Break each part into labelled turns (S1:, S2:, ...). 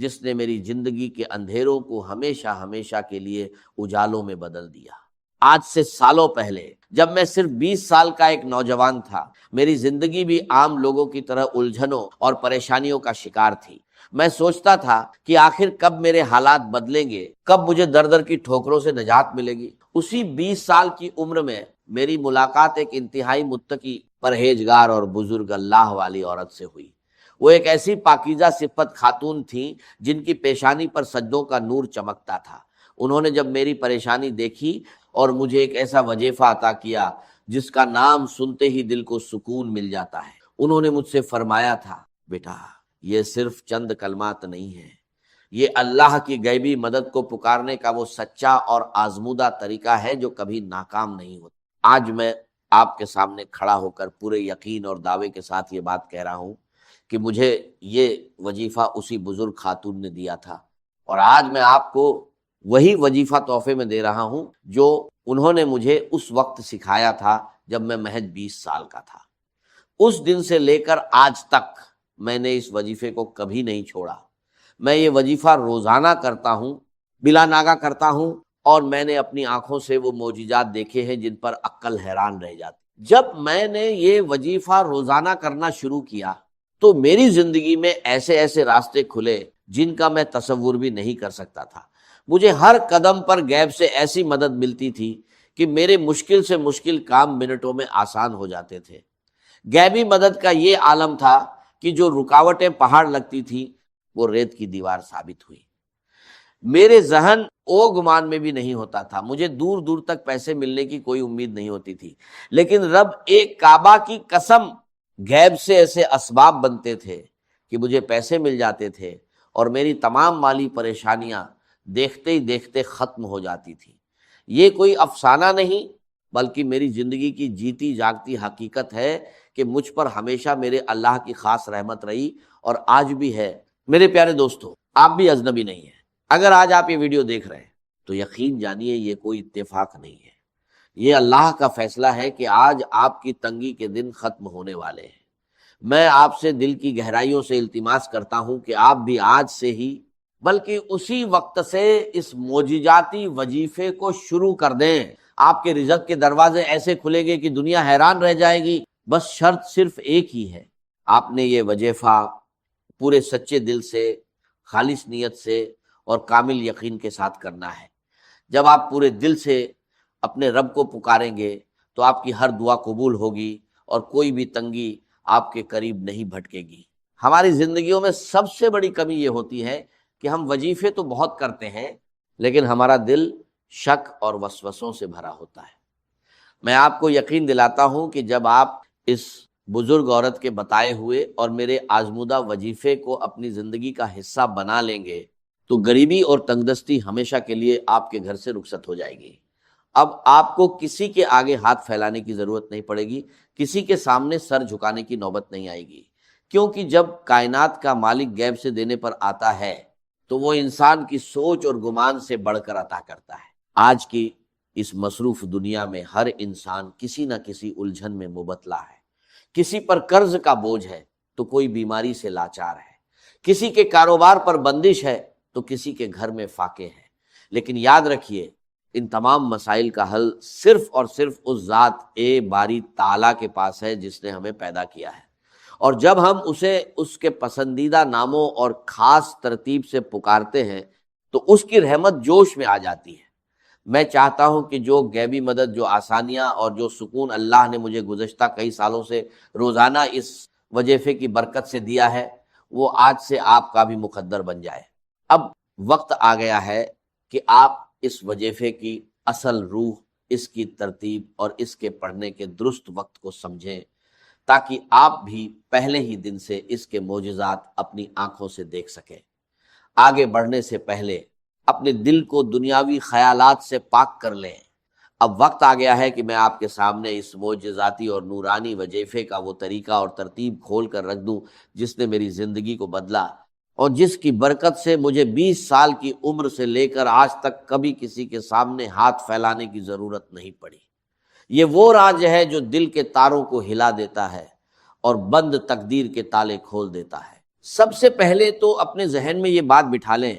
S1: جس نے میری زندگی کے اندھیروں کو ہمیشہ ہمیشہ کے لیے اجالوں میں بدل دیا۔ آج سے سالوں پہلے جب میں صرف 20 سال کا ایک نوجوان تھا، میری زندگی بھی عام لوگوں کی طرح الجھنوں اور پریشانیوں کا شکار تھی۔ میں سوچتا تھا کہ آخر کب میرے حالات بدلیں گے، کب مجھے در در کی ٹھوکروں سے نجات ملے گی۔ اسی 20 سال کی عمر میں میری ملاقات ایک انتہائی متقی، پرہیزگار اور بزرگ اللہ والی عورت سے ہوئی۔ وہ ایک ایسی پاکیزہ صفت خاتون تھیں جن کی پیشانی پر سجدوں کا نور چمکتا تھا۔ انہوں نے جب میری پریشانی دیکھی اور مجھے ایک ایسا وظیفہ عطا کیا جس کا نام سنتے ہی دل کو سکون مل جاتا ہے۔ انہوں نے مجھ سے فرمایا تھا، بیٹا یہ صرف چند کلمات نہیں ہیں، یہ اللہ کی غیبی مدد کو پکارنے کا وہ سچا اور آزمودہ طریقہ ہے جو کبھی ناکام نہیں ہوتا۔ آج میں آپ کے سامنے کھڑا ہو کر پورے یقین اور دعوے کے ساتھ یہ بات کہہ رہا ہوں کہ مجھے یہ وظیفہ اسی بزرگ خاتون نے دیا تھا، اور آج میں آپ کو وہی وظیفہ تحفے میں دے رہا ہوں جو انہوں نے مجھے اس وقت سکھایا تھا جب میں محض 20 سال کا تھا۔ اس دن سے لے کر آج تک میں نے اس وظیفے کو کبھی نہیں چھوڑا۔ میں یہ وظیفہ روزانہ کرتا ہوں، بلا ناغہ کرتا ہوں، اور میں نے اپنی آنکھوں سے وہ معجزات دیکھے ہیں جن پر عقل حیران رہ جاتی۔ جب میں نے یہ وظیفہ روزانہ کرنا شروع کیا تو میری زندگی میں ایسے ایسے راستے کھلے جن کا میں تصور بھی نہیں کر سکتا تھا۔ مجھے ہر قدم پر غیب سے ایسی مدد ملتی تھی کہ میرے مشکل سے مشکل کام منٹوں میں آسان ہو جاتے تھے۔ غیبی مدد کا یہ عالم تھا کہ جو رکاوٹیں پہاڑ لگتی تھی وہ ریت کی دیوار ثابت ہوئی۔ میرے ذہن او گمان میں بھی نہیں ہوتا تھا، مجھے دور دور تک پیسے ملنے کی کوئی امید نہیں ہوتی تھی، لیکن رب ایک کعبہ کی قسم غیب سے ایسے اسباب بنتے تھے کہ مجھے پیسے مل جاتے تھے اور میری تمام مالی پریشانیاں دیکھتے ہی دیکھتے ختم ہو جاتی تھی۔ یہ کوئی افسانہ نہیں بلکہ میری زندگی کی جیتی جاگتی حقیقت ہے کہ مجھ پر ہمیشہ میرے اللہ کی خاص رحمت رہی اور آج بھی ہے۔ میرے پیارے دوستو، آپ بھی اجنبی نہیں ہیں۔ اگر آج آپ یہ ویڈیو دیکھ رہے ہیں تو یقین جانیے یہ کوئی اتفاق نہیں ہے، یہ اللہ کا فیصلہ ہے کہ آج آپ کی تنگی کے دن ختم ہونے والے ہیں۔ میں آپ سے دل کی گہرائیوں سے التماس کرتا ہوں کہ آپ بھی آج سے ہی بلکہ اسی وقت سے اس معجزاتی وظیفے کو شروع کر دیں۔ آپ کے رزق کے دروازے ایسے کھلیں گے کہ دنیا حیران رہ جائے گی۔ بس شرط صرف ایک ہی ہے، آپ نے یہ وظیفہ پورے سچے دل سے، خالص نیت سے اور کامل یقین کے ساتھ کرنا ہے۔ جب آپ پورے دل سے اپنے رب کو پکاریں گے تو آپ کی ہر دعا قبول ہوگی اور کوئی بھی تنگی آپ کے قریب نہیں بھٹکے گی۔ ہماری زندگیوں میں سب سے بڑی کمی یہ ہوتی ہے کہ ہم وظیفے تو بہت کرتے ہیں لیکن ہمارا دل شک اور وسوسوں سے بھرا ہوتا ہے۔ میں آپ کو یقین دلاتا ہوں کہ جب آپ اس بزرگ عورت کے بتائے ہوئے اور میرے آزمودہ وظیفے کو اپنی زندگی کا حصہ بنا لیں گے تو غریبی اور تنگدستی ہمیشہ کے لیے آپ کے گھر سے رخصت ہو جائے گی۔ اب آپ کو کسی کے آگے ہاتھ پھیلانے کی ضرورت نہیں پڑے گی، کسی کے سامنے سر جھکانے کی نوبت نہیں آئے گی، کیونکہ جب کائنات کا مالک غیب سے دینے پر آتا ہے تو وہ انسان کی سوچ اور گمان سے بڑھ کر عطا کرتا ہے۔ آج کی اس مصروف دنیا میں ہر انسان کسی نہ کسی الجھن میں مبتلا ہے۔ کسی پر قرض کا بوجھ ہے تو کوئی بیماری سے لاچار ہے، کسی کے کاروبار پر بندش ہے تو کسی کے گھر میں فاقے ہیں۔ لیکن یاد رکھیے، ان تمام مسائل کا حل صرف اور صرف اس ذات باری تعالیٰ کے پاس ہے جس نے ہمیں پیدا کیا ہے، اور جب ہم اسے اس کے پسندیدہ ناموں اور خاص ترتیب سے پکارتے ہیں تو اس کی رحمت جوش میں آ جاتی ہے۔ میں چاہتا ہوں کہ جو غیبی مدد، جو آسانیاں اور جو سکون اللہ نے مجھے گزشتہ کئی سالوں سے روزانہ اس وظیفے کی برکت سے دیا ہے وہ آج سے آپ کا بھی مقدر بن جائے۔ اب وقت آ گیا ہے کہ آپ اس وظیفے کی اصل روح، اس کی ترتیب اور اس کے پڑھنے کے درست وقت کو سمجھیں تاکہ آپ بھی پہلے ہی دن سے اس کے معجزات اپنی آنکھوں سے دیکھ سکیں۔ آگے بڑھنے سے پہلے اپنے دل کو دنیاوی خیالات سے پاک کر لیں۔ اب وقت آ گیا ہے کہ میں آپ کے سامنے اس معجزاتی اور نورانی وظیفے کا وہ طریقہ اور ترتیب کھول کر رکھ دوں جس نے میری زندگی کو بدلا اور جس کی برکت سے مجھے 20 سال کی عمر سے لے کر آج تک کبھی کسی کے سامنے ہاتھ پھیلانے کی ضرورت نہیں پڑی۔ یہ وہ راز ہے جو دل کے تاروں کو ہلا دیتا ہے اور بند تقدیر کے تالے کھول دیتا ہے۔ سب سے پہلے تو اپنے ذہن میں یہ بات بٹھا لیں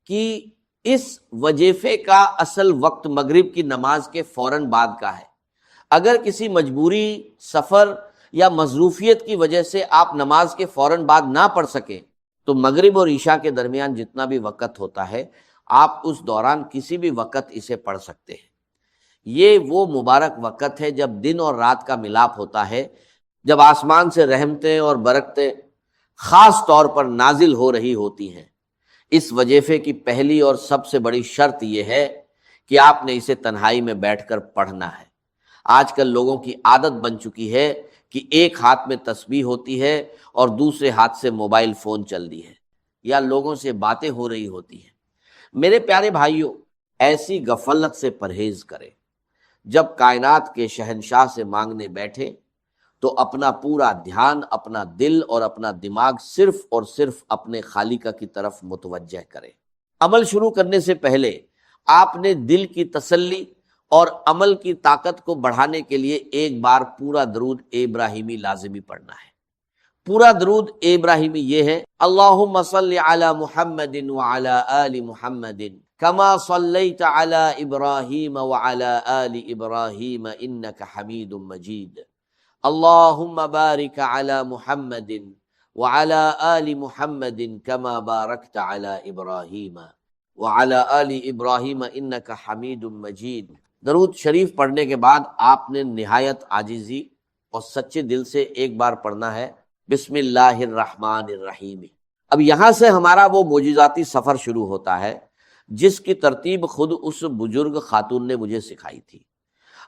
S1: کہ اس وظیفے کا اصل وقت مغرب کی نماز کے فوراً بعد کا ہے۔ اگر کسی مجبوری، سفر یا مصروفیت کی وجہ سے آپ نماز کے فوراً بعد نہ پڑھ سکیں تو مغرب اور عشاء کے درمیان جتنا بھی وقت ہوتا ہے آپ اس دوران کسی بھی وقت اسے پڑھ سکتے ہیں۔ یہ وہ مبارک وقت ہے جب دن اور رات کا ملاپ ہوتا ہے، جب آسمان سے رحمتیں اور برکتیں خاص طور پر نازل ہو رہی ہوتی ہیں۔ اس وظیفے کی پہلی اور سب سے بڑی شرط یہ ہے کہ آپ نے اسے تنہائی میں بیٹھ کر پڑھنا ہے۔ آج کل لوگوں کی عادت بن چکی ہے کہ ایک ہاتھ میں تسبیح ہوتی ہے اور دوسرے ہاتھ سے موبائل فون چل دی ہے یا لوگوں سے باتیں ہو رہی ہوتی ہیں۔ میرے پیارے بھائیوں، ایسی غفلت سے پرہیز کریں۔ جب کائنات کے شہنشاہ سے مانگنے بیٹھے تو اپنا پورا دھیان، اپنا دل اور اپنا دماغ صرف اور صرف اپنے خالق کی طرف متوجہ کریں۔ عمل شروع کرنے سے پہلے آپ نے دل کی تسلی اور عمل کی طاقت کو بڑھانے کے لیے ایک بار پورا درود ابراہیمی لازمی پڑھنا ہے۔ پورا درود ابراہیمی یہ ہے: اللہم صلی علی محمد وعلی آل محمد کما صلیت علی ابراہیم وعلی آل ابراہیم انک حمید مجید، اللہم بارک علی محمد وعلی آل محمد کما بارکت علی ابراہیم وعلی آل ابراہیم انک حمید مجید۔ درود شریف پڑھنے کے بعد آپ نے نہایت عاجزی اور سچے دل سے ایک بار پڑھنا ہے: بسم اللہ الرحمن الرحیم۔ اب یہاں سے ہمارا وہ معجزاتی سفر شروع ہوتا ہے جس کی ترتیب خود اس بزرگ خاتون نے مجھے سکھائی تھی۔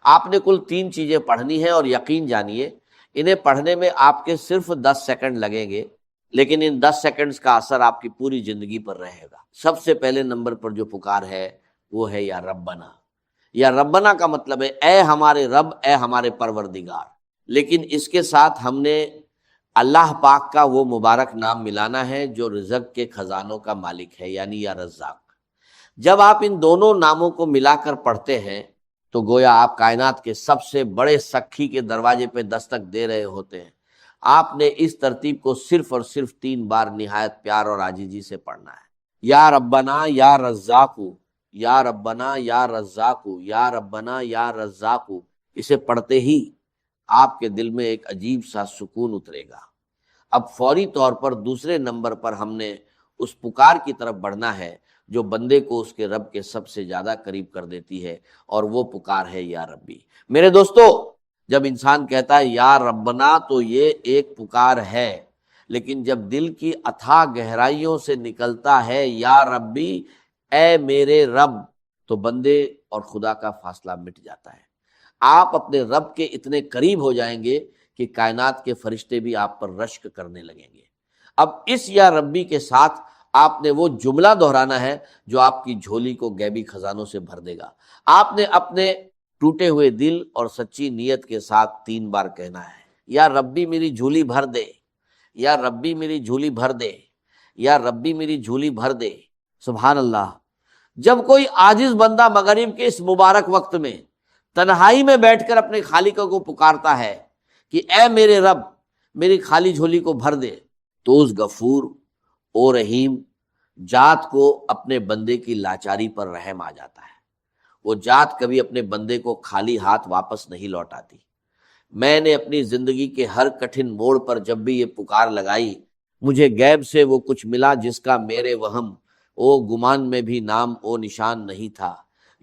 S1: آپ نے کل 3 چیزیں پڑھنی ہیں اور یقین جانیے انہیں پڑھنے میں آپ کے صرف 10 سیکنڈ لگیں گے، لیکن ان 10 سیکنڈز کا اثر آپ کی پوری زندگی پر رہے گا۔ سب سے پہلے نمبر پر جو پکار ہے وہ ہے یا ربنا۔ یا ربنا کا مطلب ہے اے ہمارے رب، اے ہمارے پروردگار، لیکن اس کے ساتھ ہم نے اللہ پاک کا وہ مبارک نام ملانا ہے جو رزق کے خزانوں کا مالک ہے، یعنی یا رزاق۔ جب آپ ان دونوں ناموں کو ملا کر پڑھتے ہیں تو گویا آپ کائنات کے سب سے بڑے سکھی کے دروازے پہ دستک دے رہے ہوتے ہیں۔ آپ نے اس ترتیب کو صرف اور صرف 3 بار نہایت پیار اور عاجزی سے پڑھنا ہے: یا ربنا یا رزاق، یا ربنا یا رزاق، یا ربنا یا رزاق۔ اسے پڑھتے ہی آپ کے دل میں ایک عجیب سا سکون اترے گا۔ اب فوری طور پر دوسرے نمبر پر ہم نے اس پکار کی طرف بڑھنا ہے جو بندے کو اس کے رب کے سب سے زیادہ قریب کر دیتی ہے، اور وہ پکار ہے یا ربی۔ میرے دوستو، جب انسان کہتا ہے یا ربنا تو یہ ایک پکار ہے، لیکن جب دل کی اتھاہ گہرائیوں سے نکلتا ہے یا ربی، اے میرے رب، تو بندے اور خدا کا فاصلہ مٹ جاتا ہے۔ آپ اپنے رب کے اتنے قریب ہو جائیں گے کہ کائنات کے فرشتے بھی آپ پر رشک کرنے لگیں گے۔ اب اس یا ربی کے ساتھ آپ نے وہ جملہ دہرانا ہے جو آپ کی جھولی کو غیبی خزانوں سے بھر دے گا۔ آپ نے اپنے ٹوٹے ہوئے دل اور سچی نیت کے ساتھ 3 بار کہنا ہے: یا ربی میری جھولی بھر دے، یا ربی میری جھولی بھر دے، یا ربی میری جھولی بھر دے۔ سبحان اللہ۔ جب کوئی عاجز بندہ مغرب کے اس مبارک وقت میں تنہائی میں بیٹھ کر اپنے خالق کو پکارتا ہے کہ اے میرے رب میری خالی جھولی کو بھر دے، تو اس غفور او رحیم ذات کو اپنے بندے کی لاچاری پر رحم آ جاتا ہے۔ وہ ذات کبھی اپنے بندے کو خالی ہاتھ واپس نہیں لوٹاتی۔ میں نے اپنی زندگی کے ہر کٹھن موڑ پر جب بھی یہ پکار لگائی، مجھے غیب سے وہ کچھ ملا جس کا میرے وہم او گمان میں بھی نام او نشان نہیں تھا۔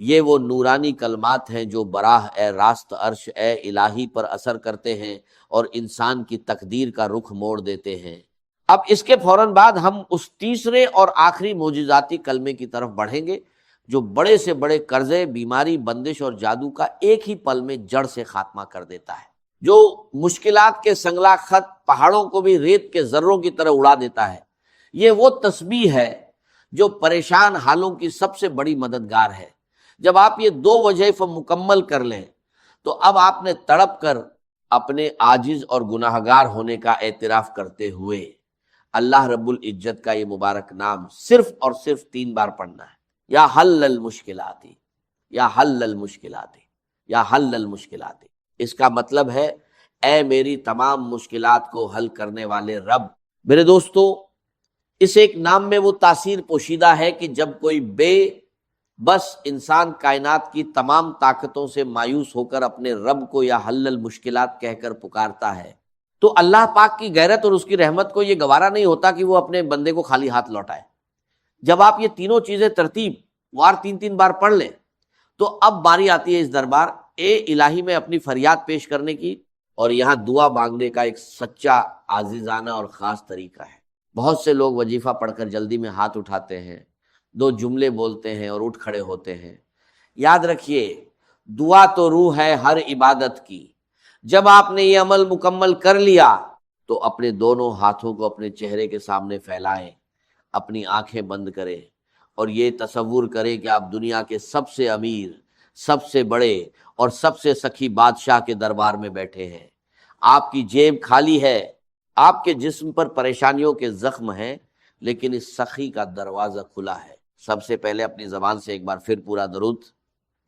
S1: یہ وہ نورانی کلمات ہیں جو براہ اے راست عرش اے الہی پر اثر کرتے ہیں اور انسان کی تقدیر کا رخ موڑ دیتے ہیں۔ اب اس کے فوراً بعد ہم اس تیسرے اور آخری معجزاتی کلمے کی طرف بڑھیں گے جو بڑے سے بڑے قرضے، بیماری، بندش اور جادو کا ایک ہی پل میں جڑ سے خاتمہ کر دیتا ہے، جو مشکلات کے سنگلا خط پہاڑوں کو بھی ریت کے ذروں کی طرح اڑا دیتا ہے۔ یہ وہ تسبیح ہے جو پریشان حالوں کی سب سے بڑی مددگار ہے۔ جب آپ یہ 2 وظائف مکمل کر لیں تو اب آپ نے تڑپ کر اپنے عاجز اور گناہگار ہونے کا اعتراف کرتے ہوئے اللہ رب العزت کا یہ مبارک نام صرف اور صرف 3 بار پڑھنا ہے: یا حل المشکلات، یا حل المشکلات، یا حل المشکلات۔ اس کا مطلب ہے اے میری تمام مشکلات کو حل کرنے والے رب۔ میرے دوستو، اس ایک نام میں وہ تاثیر پوشیدہ ہے کہ جب کوئی بے بس انسان کائنات کی تمام طاقتوں سے مایوس ہو کر اپنے رب کو یا حل المشکلات کہہ کر پکارتا ہے تو اللہ پاک کی غیرت اور اس کی رحمت کو یہ گوارا نہیں ہوتا کہ وہ اپنے بندے کو خالی ہاتھ لوٹائے۔ جب آپ یہ تینوں چیزیں ترتیب وار 3 بار پڑھ لیں تو اب باری آتی ہے اس دربار الہی میں اپنی فریاد پیش کرنے کی، اور یہاں دعا مانگنے کا ایک سچا عزیزانہ اور خاص طریقہ ہے۔ بہت سے لوگ وظیفہ پڑھ کر جلدی میں ہاتھ اٹھاتے ہیں، 2 جملے بولتے ہیں اور اٹھ کھڑے ہوتے ہیں۔ یاد رکھیے، دعا تو روح ہے ہر عبادت کی۔ جب آپ نے یہ عمل مکمل کر لیا تو اپنے دونوں ہاتھوں کو اپنے چہرے کے سامنے پھیلائیں، اپنی آنکھیں بند کریں اور یہ تصور کریں کہ آپ دنیا کے سب سے امیر، سب سے بڑے اور سب سے سخی بادشاہ کے دربار میں بیٹھے ہیں۔ آپ کی جیب خالی ہے، آپ کے جسم پر پریشانیوں کے زخم ہیں، لیکن اس سخی کا دروازہ کھلا ہے۔ سب سے پہلے اپنی زبان سے ایک بار پھر پورا درود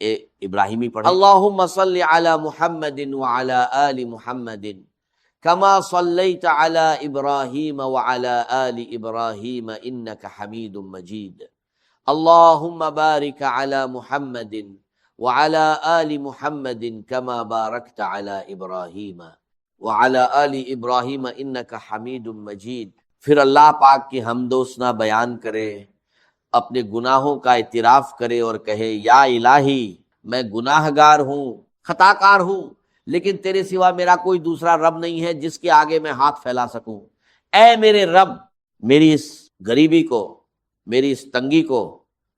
S1: ابراہیمی پڑھیں۔ اللہم صل علی محمد وعلی آل محمد کما صلیت علی ابراہیم وعلی آل ابراہیم انک حمید مجید۔ اللہم بارک علی محمد وعلی آل محمد کما بارکت علی ابراہیم وعلی آل ابراہیم انک حمید مجید۔ پھر اللہ پاک کی حمد و ثنا بیان کرے، اپنے گناہوں کا اعتراف کرے اور کہے یا الہی میں گناہ گار ہوں، خطا کار ہوں، لیکن تیرے سوا میرا کوئی دوسرا رب نہیں ہے جس کے آگے میں ہاتھ پھیلا سکوں۔ اے میرے رب، میری اس غریبی کو، میری اس تنگی کو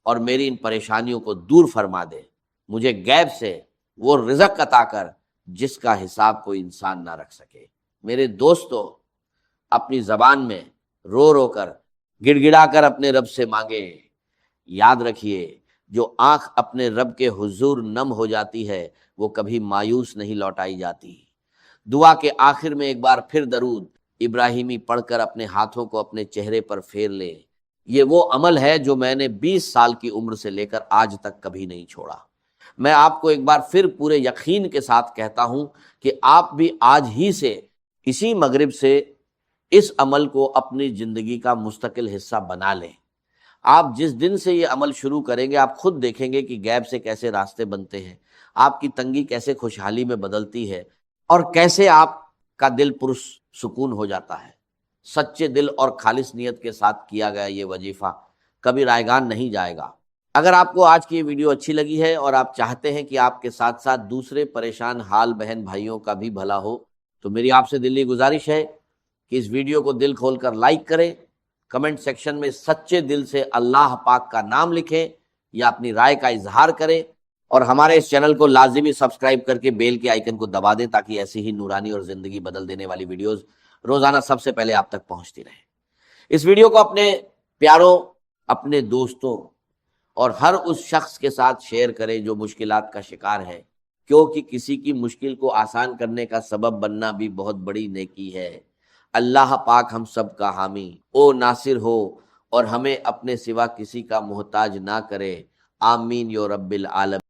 S1: اور میری ان پریشانیوں کو دور فرما دے۔ مجھے غیب سے وہ رزق عطا کر جس کا حساب کوئی انسان نہ رکھ سکے۔ میرے دوستو، اپنی زبان میں رو رو کر، گڑ گڑا کر اپنے رب سے مانگے۔ یاد رکھیے، جو آنکھ اپنے رب کے حضور نم ہو جاتی ہے وہ کبھی مایوس نہیں لوٹائی جاتی۔ دعا کے آخر میں ایک بار پھر درود ابراہیمی پڑھ کر اپنے ہاتھوں کو اپنے چہرے پر پھیر لے۔ یہ وہ عمل ہے جو میں نے 20 سال کی عمر سے لے کر آج تک کبھی نہیں چھوڑا۔ میں آپ کو ایک بار پھر پورے یقین کے ساتھ کہتا ہوں کہ آپ بھی آج ہی سے، اسی مغرب سے، اس عمل کو اپنی زندگی کا مستقل حصہ بنا لیں۔ آپ جس دن سے یہ عمل شروع کریں گے آپ خود دیکھیں گے کہ غیب سے کیسے راستے بنتے ہیں، آپ کی تنگی کیسے خوشحالی میں بدلتی ہے، اور کیسے آپ کا دل پرسکون ہو جاتا ہے۔ سچے دل اور خالص نیت کے ساتھ کیا گیا یہ وظیفہ کبھی رائیگان نہیں جائے گا۔ اگر آپ کو آج کی یہ ویڈیو اچھی لگی ہے اور آپ چاہتے ہیں کہ آپ کے ساتھ ساتھ دوسرے پریشان حال بہن بھائیوں کا بھی بھلا ہو تو میری آپ سے دلی گزارش ہے کہ اس ویڈیو کو دل کھول کر لائک کریں، کمنٹ سیکشن میں سچے دل سے اللہ پاک کا نام لکھیں یا اپنی رائے کا اظہار کریں، اور ہمارے اس چینل کو لازمی سبسکرائب کر کے بیل کے آئیکن کو دبا دیں تاکہ ایسی ہی نورانی اور زندگی بدل دینے والی ویڈیوز روزانہ سب سے پہلے آپ تک پہنچتی رہیں۔ اس ویڈیو کو اپنے پیاروں، اپنے دوستوں اور ہر اس شخص کے ساتھ شیئر کریں جو مشکلات کا شکار ہے، کیونکہ کسی کی مشکل کو آسان کرنے کا سبب بننا بھی بہت بڑی نیکی ہے۔ اللہ پاک ہم سب کا حامی او ناصر ہو اور ہمیں اپنے سوا کسی کا محتاج نہ کرے۔ آمین یا رب العالمین۔